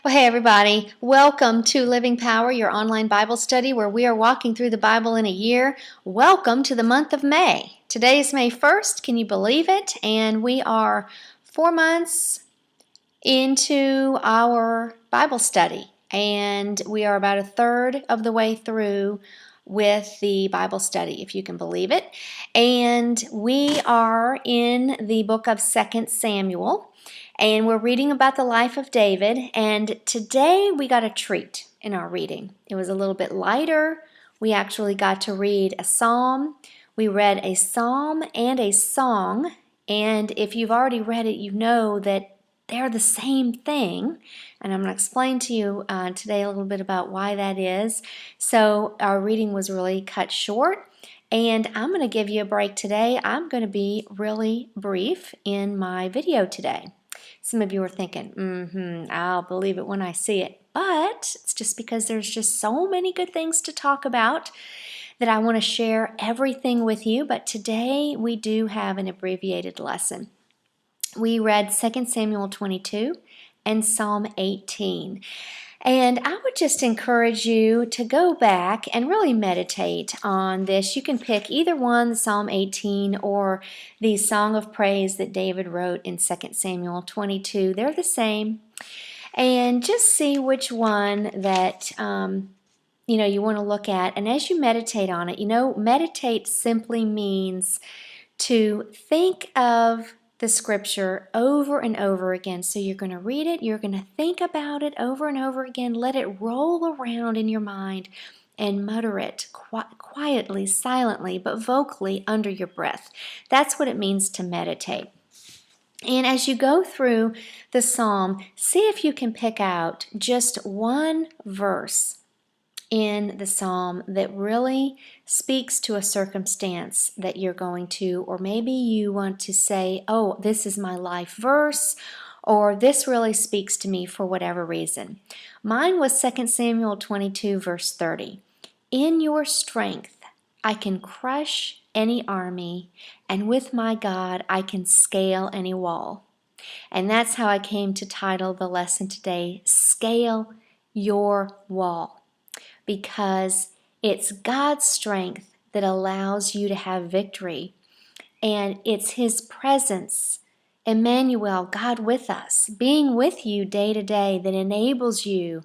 Well, hey, everybody. Welcome to Living Power, your online Bible study where we are walking through the Bible in a year. Welcome to the month of May. Today is May 1st. Can you believe it? And we are 4 months into our Bible study. And we are about a third of the way through with the Bible study, if you can believe it. And we are in the book of 2 Samuel. And we're reading about the life of David, and today we got a treat in our reading. It was a little bit lighter. We actually got to read a psalm. We read a psalm and a song, and if you've already read it, you know that they're the same thing, and I'm going to explain to you today a little bit about why that is. So our reading was really cut short, and I'm going to give you a break today. I'm going to be really brief in my video today. Some of you are thinking, I'll believe it when I see it. But it's just because there's just so many good things to talk about that I want to share everything with you. But today we do have an abbreviated lesson. We read 2 Samuel 22 and Psalm 18. And I would just encourage you to go back and really meditate on this. You can pick either one, Psalm 18 or the Song of Praise that David wrote in 2 Samuel 22. They're the same. And just see which one that you want to look at. And as you meditate on it, meditate simply means to think of the scripture over and over again. So you're going to read it, you're going to think about it over and over again, let it roll around in your mind and mutter it quietly, silently, but vocally under your breath. That's what it means to meditate. And as you go through the psalm, see if you can pick out just one verse in the psalm that really speaks to a circumstance that you're going to, or maybe you want to say, oh, this is my life verse, or this really speaks to me for whatever reason. Mine was 2 Samuel 22 verse 30. In your strength I can crush any army, and with my God I can scale any wall. And that's how I came to title the lesson today, Scale Your Wall. Because it's God's strength that allows you to have victory. And it's His presence, Emmanuel, God with us, being with you day to day, that enables you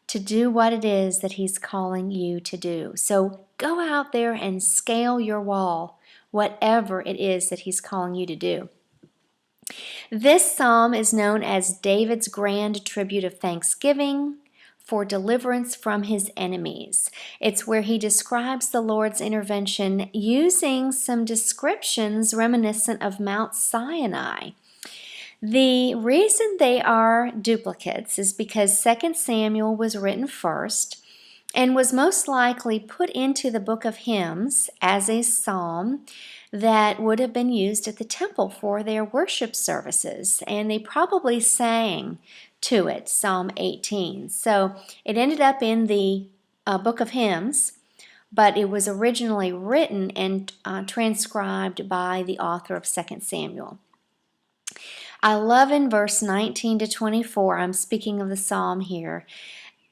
to do what it is that He's calling you to do. So go out there and scale your wall, whatever it is that He's calling you to do. This psalm is known as David's grand tribute of thanksgiving for deliverance from his enemies. It's where he describes the Lord's intervention using some descriptions reminiscent of Mount Sinai. The reason they are duplicates is because 2 Samuel was written first and was most likely put into the book of hymns as a psalm that would have been used at the temple for their worship services, and they probably sang to it, Psalm 18. So it ended up in the book of hymns, but it was originally written and transcribed by the author of 2 Samuel. I love in verse 19 to 24, I'm speaking of the psalm here,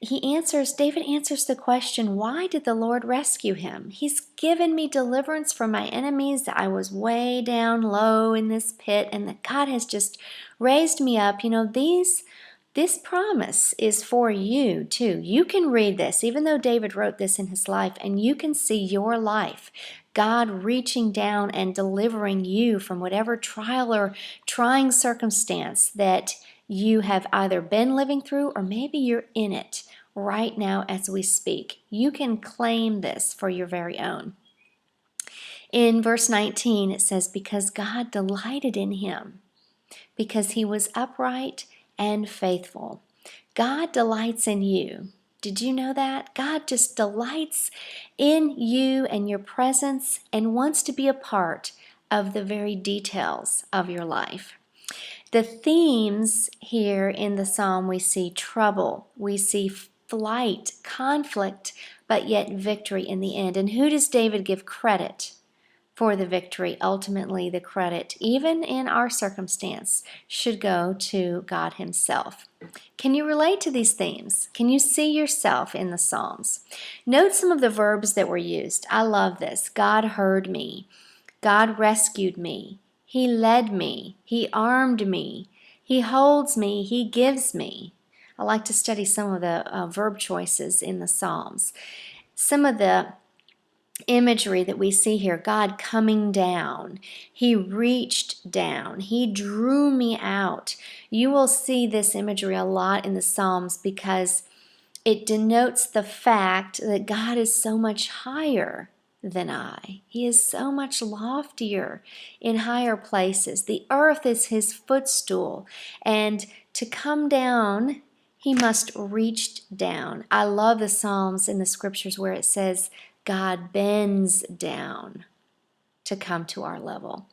David answers the question, why did the Lord rescue him? He's given me deliverance from my enemies. I was way down low in this pit, and that God has just raised me up. This promise is for you too. You can read this, even though David wrote this in his life, and you can see your life, God reaching down and delivering you from whatever trial or trying circumstance that you have either been living through, or maybe you're in it right now as we speak. You can claim this for your very own. In verse 19 it says, because God delighted in him, because he was upright and faithful. God delights in you. Did you know that? God just delights in you and your presence and wants to be a part of the very details of your life. The themes here in the psalm, we see trouble, we see flight, conflict, but yet victory in the end. And who does David give credit for the victory. Ultimately, the credit, even in our circumstance, should go to God Himself. Can you relate to these themes? Can you see yourself in the Psalms? Note some of the verbs that were used. I love this. God heard me. God rescued me. He led me. He armed me. He holds me. He gives me. I like to study some of the verb choices in the Psalms. Some of the imagery that we see here, God coming down. He reached down. He drew me out. You will see this imagery a lot in the Psalms because it denotes the fact that God is so much higher than I. He is so much loftier in higher places. The earth is His footstool, and to come down, He must reach down. I love the Psalms in the scriptures where it says, God bends down to come to our level.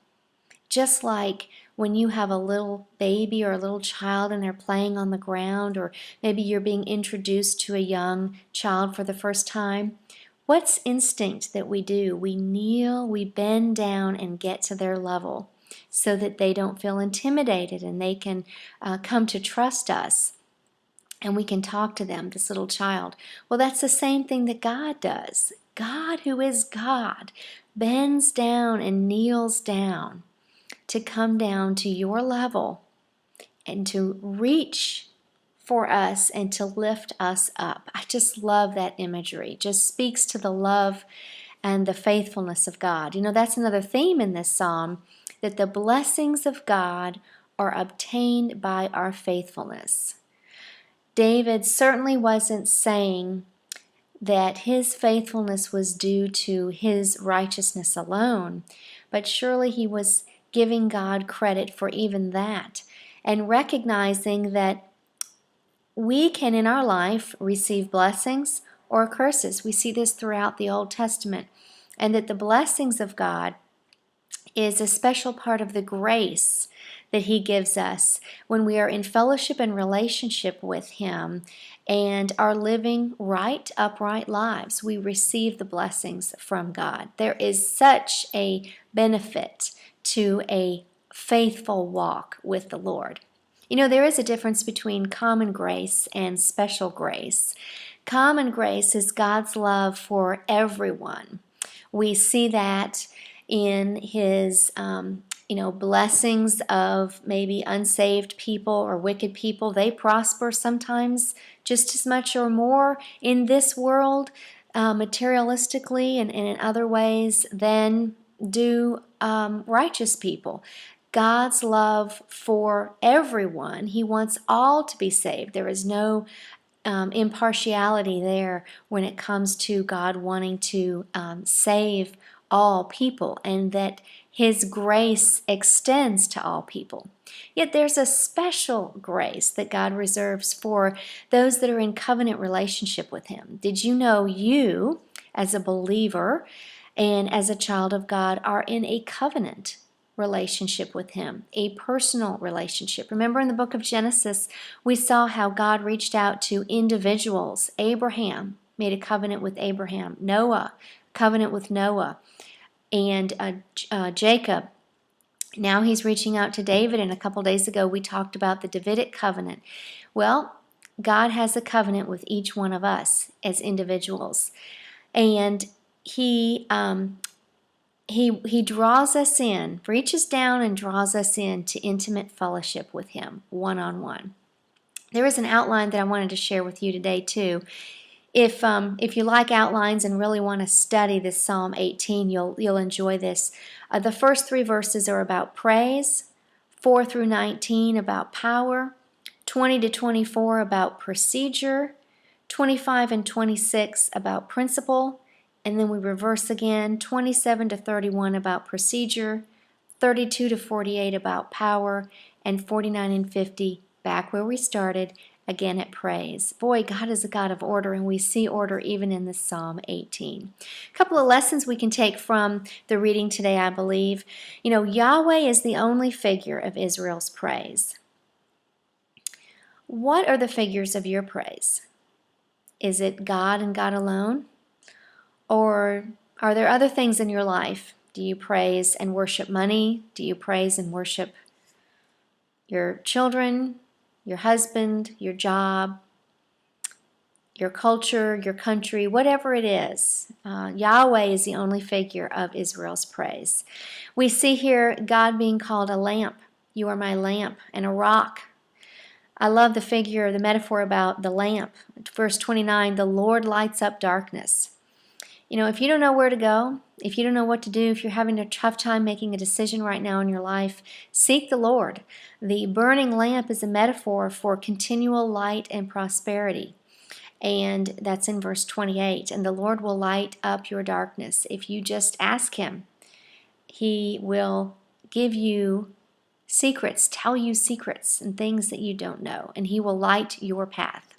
Just like when you have a little baby or a little child and they're playing on the ground, or maybe you're being introduced to a young child for the first time, what's instinct that we do? We kneel, we bend down and get to their level so that they don't feel intimidated and they can come to trust us. And we can talk to them, this little child. Well, that's the same thing that God does. God, who is God, bends down and kneels down to come down to your level and to reach for us and to lift us up. I just love that imagery. It just speaks to the love and the faithfulness of God. You know, that's another theme in this psalm, that the blessings of God are obtained by our faithfulness. David certainly wasn't saying that his faithfulness was due to his righteousness alone, but surely he was giving God credit for even that and recognizing that we can in our life receive blessings or curses. We see this throughout the Old Testament, and that the blessings of God is a special part of the grace that He gives us when we are in fellowship and relationship with Him and are living right, upright lives. We receive the blessings from God. There is such a benefit to a faithful walk with the Lord. You know, there is a difference between common grace and special grace. Common grace is God's love for everyone. We see that in His blessings of maybe unsaved people or wicked people. They prosper sometimes just as much or more in this world materialistically and in other ways than do righteous people. God's love for everyone. He wants all to be saved. There is no impartiality there when it comes to God wanting to save all people, and that His grace extends to all people. Yet there's a special grace that God reserves for those that are in covenant relationship with Him. Did you know you, as a believer and as a child of God, are in a covenant relationship with Him, a personal relationship? Remember in the book of Genesis, we saw how God reached out to individuals. Abraham made a covenant with Abraham. Noah, covenant with Noah. And Jacob, now he's reaching out to David. And a couple days ago, we talked about the Davidic covenant. Well, God has a covenant with each one of us as individuals. And He draws us in, reaches down and draws us in to intimate fellowship with Him, one-on-one. There is an outline that I wanted to share with you today too. If you like outlines and really want to study this Psalm 18, you'll enjoy this. The first 3 verses are about praise, 4 through 19 about power, 20 to 24 about procedure, 25 and 26 about principle, and then we reverse again, 27 to 31 about procedure, 32 to 48 about power, and 49 and 50 back where we started, again at praise. Boy, God is a God of order, and we see order even in this Psalm 18. A couple of lessons we can take from the reading today, I believe. You know, Yahweh is the only figure of Israel's praise. What are the figures of your praise? Is it God and God alone? Or are there other things in your life? Do you praise and worship money? Do you praise and worship your children, your husband, your job, your culture, your country, whatever it is? Yahweh is the only figure of Israel's praise. We see here God being called a lamp. You are my lamp, and a rock. I love the figure, the metaphor about the lamp. Verse 29, the Lord lights up darkness. You know, if you don't know where to go, if you don't know what to do, if you're having a tough time making a decision right now in your life, seek the Lord. The burning lamp is a metaphor for continual light and prosperity. And that's in verse 28. And the Lord will light up your darkness. If you just ask Him, He will give you secrets, tell you secrets and things that you don't know. And He will light your path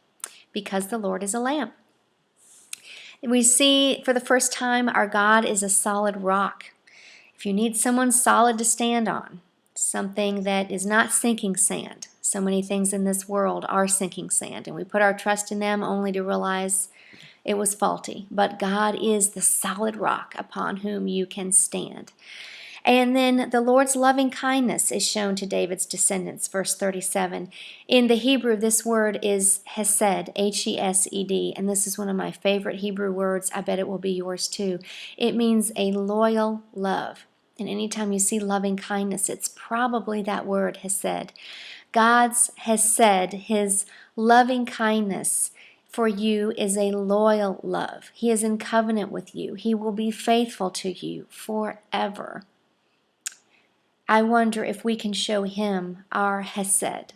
because the Lord is a lamp. We see for the first time our God is a solid rock. If you need someone solid to stand on, something that is not sinking sand. So many things in this world are sinking sand, and we put our trust in them only to realize it was faulty. But God is the solid rock upon whom you can stand. And then the Lord's loving kindness is shown to David's descendants, verse 37. In the Hebrew, this word is hesed, H-E-S-E-D, and this is one of my favorite Hebrew words. I bet it will be yours too. It means a loyal love. And anytime you see loving kindness, it's probably that word, hesed. God's hesed, His loving kindness for you, is a loyal love. He is in covenant with you. He will be faithful to you forever. I wonder if we can show Him our hesed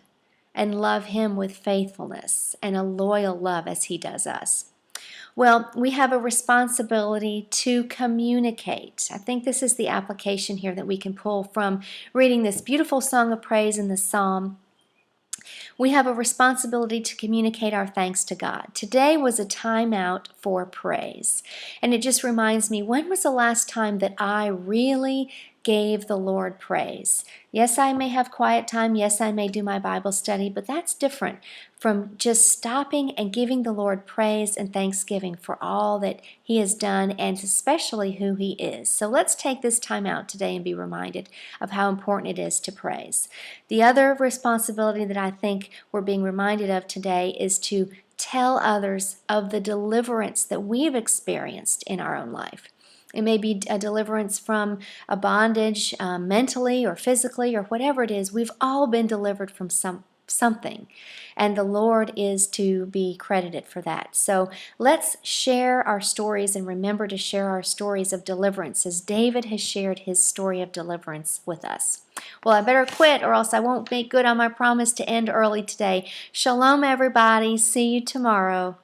and love Him with faithfulness and a loyal love as He does us. Well, we have a responsibility to communicate. I think this is the application here that we can pull from reading this beautiful song of praise in the psalm. We have a responsibility to communicate our thanks to God. Today was a time out for praise. And it just reminds me, when was the last time that I really gave the Lord praise? Yes, I may have quiet time. Yes, I may do my Bible study, but that's different from just stopping and giving the Lord praise and thanksgiving for all that He has done and especially who He is. So let's take this time out today and be reminded of how important it is to praise. The other responsibility that I think we're being reminded of today is to tell others of the deliverance that we've experienced in our own life. It may be a deliverance from a bondage mentally or physically or whatever it is. We've all been delivered from something, and the Lord is to be credited for that. So let's share our stories and remember to share our stories of deliverance as David has shared his story of deliverance with us. Well, I better quit or else I won't make good on my promise to end early today. Shalom, everybody. See you tomorrow.